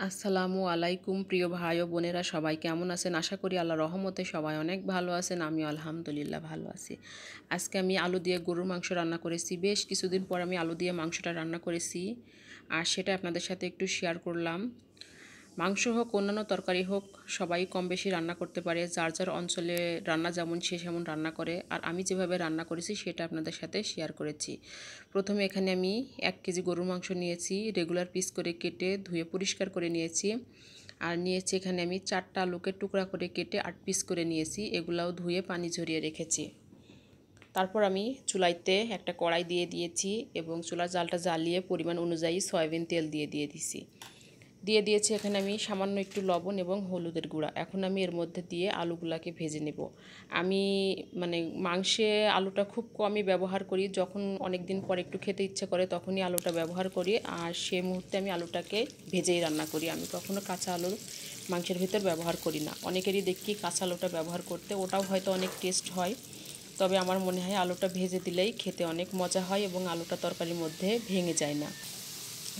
আসসালামু আলাইকুম প্রিয় ভাই ও বোনেরা, সবাই কেমন আছেন? আশা করি আল্লাহর রহমতে সবাই অনেক ভালো আছেন। আমিও আলহামদুলিল্লাহ ভালো আছি। আজকে আমি আলু দিয়ে গরুর মাংস রান্না করেছি। বেশ কিছুদিন পর আমি আলু দিয়ে মাংসটা রান্না করেছি, আর সেটা আপনাদের সাথে একটু শেয়ার করলাম। মাংস হোক অন্যান্য তরকারি হোক, সবাই কম বেশি রান্না করতে পারে। যার যার অঞ্চলে রান্না যেমন সে সেমন রান্না করে, আর আমি যেভাবে রান্না করেছি সেটা আপনাদের সাথে শেয়ার করেছি। প্রথমে এখানে আমি 1 কেজি গরুর মাংস নিয়েছি, রেগুলার পিস করে কেটে ধুয়ে পরিষ্কার করে নিয়েছি। আর নিয়েছি এখানে আমি 4টা আলুকে টুকরা করে কেটে 8 পিস করে নিয়েছি, এগুলাও ধুয়ে পানি ঝরিয়ে রেখেছি। তারপর আমি চুলাইতে একটা কড়াই দিয়ে দিয়েছি এবং চুলার জালটা জ্বালিয়ে পরিমাণ অনুযায়ী সয়াবিন তেল দিয়ে দিয়েছি এখানে আমি সামান্য একটু লবণ এবং হলুদের গুঁড়া। এখন আমি এর মধ্যে দিয়ে আলুগুলাকে ভেজে নেব। আমি মাংসে আলুটা খুব কমই ব্যবহার করি, যখন অনেক দিন পর একটু খেতে ইচ্ছে করে তখনই আলুটা ব্যবহার করি, আর সেই মুহূর্তে আমি আলুটাকে ভেজেই রান্না করি। আমি কখনো কাঁচা আলু মাংসের ভিতর ব্যবহার করি না। অনেকেরই দেখি কাঁচা আলুটা ব্যবহার করতে, ওটাও হয়তো অনেক টেস্ট হয়, তবে আমার মনে হয় আলুটা ভেজে দিলেই খেতে অনেক মজা হয় এবং আলুটা তরকারির মধ্যে ভেঙে যায় না।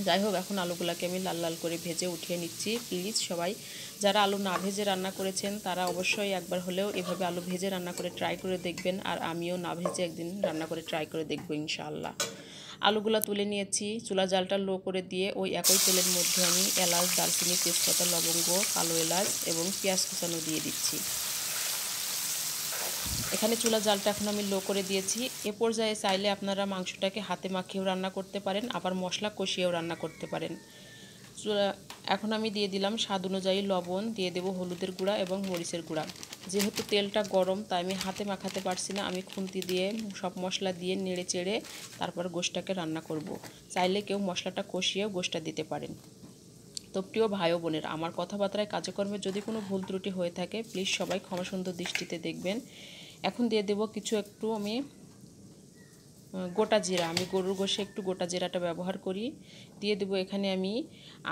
যাই হোক, এখন আলুগুলাকে আমি লাল লাল করে ভেজে উঠিয়ে নিচ্ছি। প্লিজ সবাই যারা আলু না ভেজে রান্না করেছেন তারা অবশ্যই একবার হলেও এভাবে আলু ভেজে রান্না করে ট্রাই করে দেখবেন, আর আমিও না ভেজে একদিন রান্না করে ট্রাই করে দেখবো ইনশাআল্লাহ। আলুগুলা তুলে নিয়েছি, চুলা জালটা লো করে দিয়ে ওই একই তেলের মধ্যে আমি এলাচ, দারচিনি, তেজপাতা, লবঙ্গ, কালো এলাচ এবং পেঁয়াজ কুচানো দিয়ে দিচ্ছি। এখানে চুলা জালটা এখন আমি লো করে দিয়েছি। এ পর্যায়ে চাইলে আপনারা মাংসটাকে হাতে মাখিয়েও রান্না করতে পারেন, আবার মশলা কষিয়েও রান্না করতে পারেন। এখন আমি দিয়ে দিলাম স্বাদ অনুযায়ী লবণ, দিয়ে দেব হলুদের গুঁড়া এবং মরিচের গুঁড়া। যেহেতু তেলটা গরম তাই আমি হাতে মাখাতে পারছি না, আমি খুন্তি দিয়ে সব মশলা দিয়ে নেড়ে চেড়ে তারপর গোশটাকে রান্না করব। চাইলে কেউ মশলাটা কষিয়েও গোশটা দিতে পারেন। তো প্রিয় ভাই ও বোনের, আমার কথাবার্তায় কাজকর্মে যদি কোনো ভুল ত্রুটি হয়ে থাকে প্লিজ সবাই ক্ষমাসুন্দর দৃষ্টিতে দেখবেন। এখন দিয়ে দেব একটু আমি গোটা জিরা। আমি গরুর গোশে একটু গোটা জিরাটা ব্যবহার করি। দিয়ে দেব এখানে আমি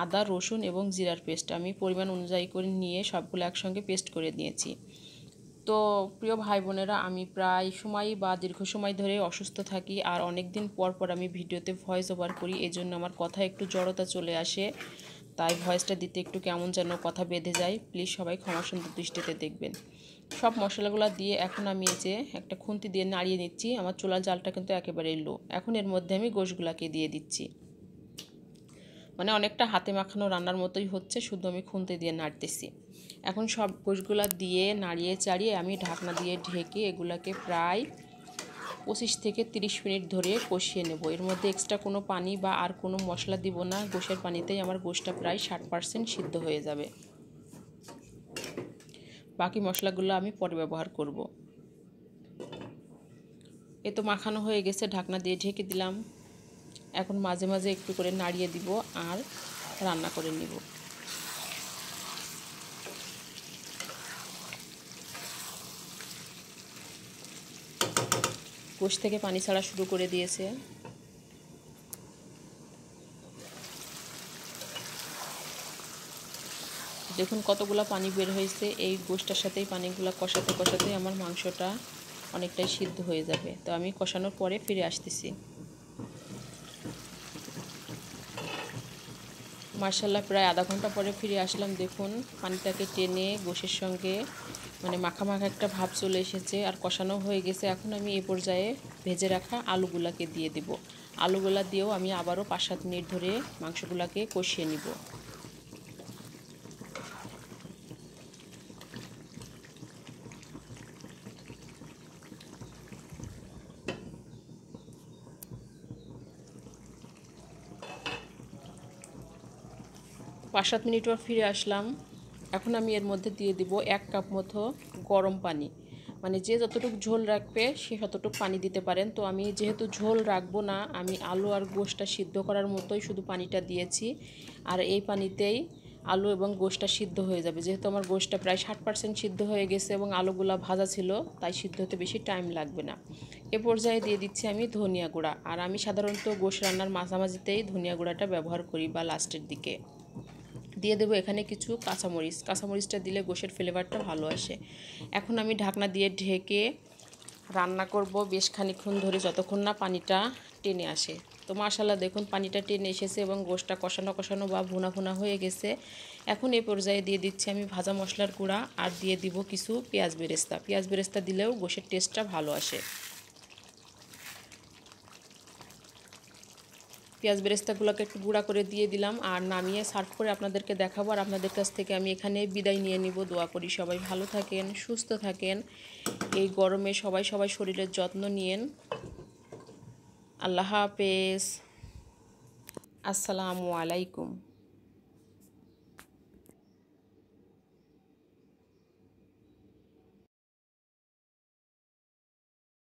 আদা, রসুন এবং জিরার পেস্ট। আমি পরিমাণ অনুযায়ী করে নিয়ে সবগুলো একসঙ্গে পেস্ট করে নিয়েছি। তো প্রিয় ভাই বোনেরা, আমি প্রায় সময় বা দীর্ঘ সময় ধরে অসুস্থ থাকি, আর অনেক দিন পর পর আমি ভিডিওতে ভয়েস ওভার করি, এজন্য আমার কথা একটু জড়তা চলে আসে, তাই ভয়েসটা দিতে একটু কেমন যেন কথা বেঁধে যায়। প্লিজ সবাই ক্ষমাসুন্দর দৃষ্টিতে দেখবেন। সব মশলাগুলো দিয়ে এখন আমি একটা খুন্তি দিয়ে নাড়িয়ে নিচ্ছি। আমার চুলার জালটা কিন্তু একেবারেই লো। এখন এর মধ্যে আমি গোশগুলাকে দিয়ে দিচ্ছি। মানে অনেকটা হাতে মাখানো রান্নার মতোই হচ্ছে, শুধু আমি খুন্তি দিয়ে নাড়তেছি। এখন সব গোশগুলা দিয়ে নাড়িয়ে চাড়িয়ে আমি ঢাকনা দিয়ে ঢেকে এগুলাকে প্রায় 25 থেকে 30 মিনিট ধরে কষিয়ে নেব। এর মধ্যে এক্সট্রা কোনো পানি বা আর কোনো মশলা দিব না, গোশের পানিতেই আমার গোশটা প্রায় 60% সিদ্ধ হয়ে যাবে। বাকি মশলাগুলো আমি পরে ব্যবহার করব। এ তো মাখানো হয়ে গেছে, ঢাকনা দিয়ে ঢেকে দিলাম। এখন মাঝে মাঝে একটু করে নাড়িয়ে দিব আর রান্না করে নিব। গোশ থেকে পানি ছাড়া শুরু করে দিয়েছে। দেখুন কতগুলো পানি বের হয়েছে। এই গোশটার সাথেই পানিগুলো কষাতে কষাতে আমার মাংসটা অনেকটাই সিদ্ধ হয়ে যাবে। তো আমি কষানোর পরে ফিরে আসতেছি। মাশাআল্লাহ, প্রায় আধা ঘন্টা পরে ফিরে আসলাম। দেখুন পানিটাকে টেনে গোশের সঙ্গে মাখা মাখা একটা ভাব চলে এসেছে আর কষানো হয়ে গেছে। এখন আমি এই পর্যায়ে ভেজে রাখা আলুগুলাকে দিয়ে দিব। আলুগুলা দিয়েও আমি আবারও 5-7 মিনিট ধরে মাংসগুলাকে কষিয়ে নিব। 5-7 মিনিট পর ফিরে আসলাম। এখন আমি এর মধ্যে দিয়ে দিব 1 কাপ মতো গরম পানি। মানে যে যতটুকু ঝোল রাখবে সে ততটুকু পানি দিতে পারেন। তো আমি যেহেতু ঝোল রাখবো না, আমি আলু আর গোশটা সিদ্ধ করার মতোই শুধু পানিটা দিয়েছি, আর এই পানিতেই আলু এবং গোশটা সিদ্ধ হয়ে যাবে। যেহেতু আমার গোশটা প্রায় 60% সিদ্ধ হয়ে গেছে এবং আলুগুলা ভাজা ছিল, তাই সিদ্ধ হতে বেশি টাইম লাগবে না। এ পর্যায়ে দিয়ে দিচ্ছি আমি ধনিয়া গুঁড়া। আর আমি সাধারণত গোশ রান্নার মাঝামাঝিতেই ধনিয়া গুঁড়াটা ব্যবহার করি বা লাস্টের দিকে। দিয়ে দেবো এখানে কিছু কাঁচামরিচ। কাঁচামরিচটা দিলে গোশের ফ্লেভারটা ভালো আসে। এখন আমি ঢাকনা দিয়ে ঢেকে রান্না করব বেশ খানিকক্ষণ ধরে, যতক্ষণ না পানিটা টেনে আসে। তো মাশাআল্লাহ দেখুন পানিটা টেনে এসেছে এবং গোশটা কষানো কষানো বা ভুনা ভুনা হয়ে গেছে। এখন এই পর্যায়ে দিয়ে দিচ্ছি আমি ভাজা মশলার গুঁড়া আর দিয়ে দিব কিছু পেঁয়াজ বেরেস্তা। পেঁয়াজ বেরেস্তা দিলেও গোশের টেস্টটা ভালো আসে। পেঁয়াজ বেরেস্তাগুলোকে একটু গুঁড়া করে দিয়ে দিলাম আর নামিয়ে সার্ভ করে আপনাদেরকে দেখাবো। আর আপনাদের কাছ থেকে আমি এখানে বিদায় নিয়ে নিব। দোয়া করি সবাই ভালো থাকেন, সুস্থ থাকেন। এই গরমে সবাই শরীরের যত্ন নিয়েন। আল্লাহ হাফেজ। আসসালামু আলাইকুম।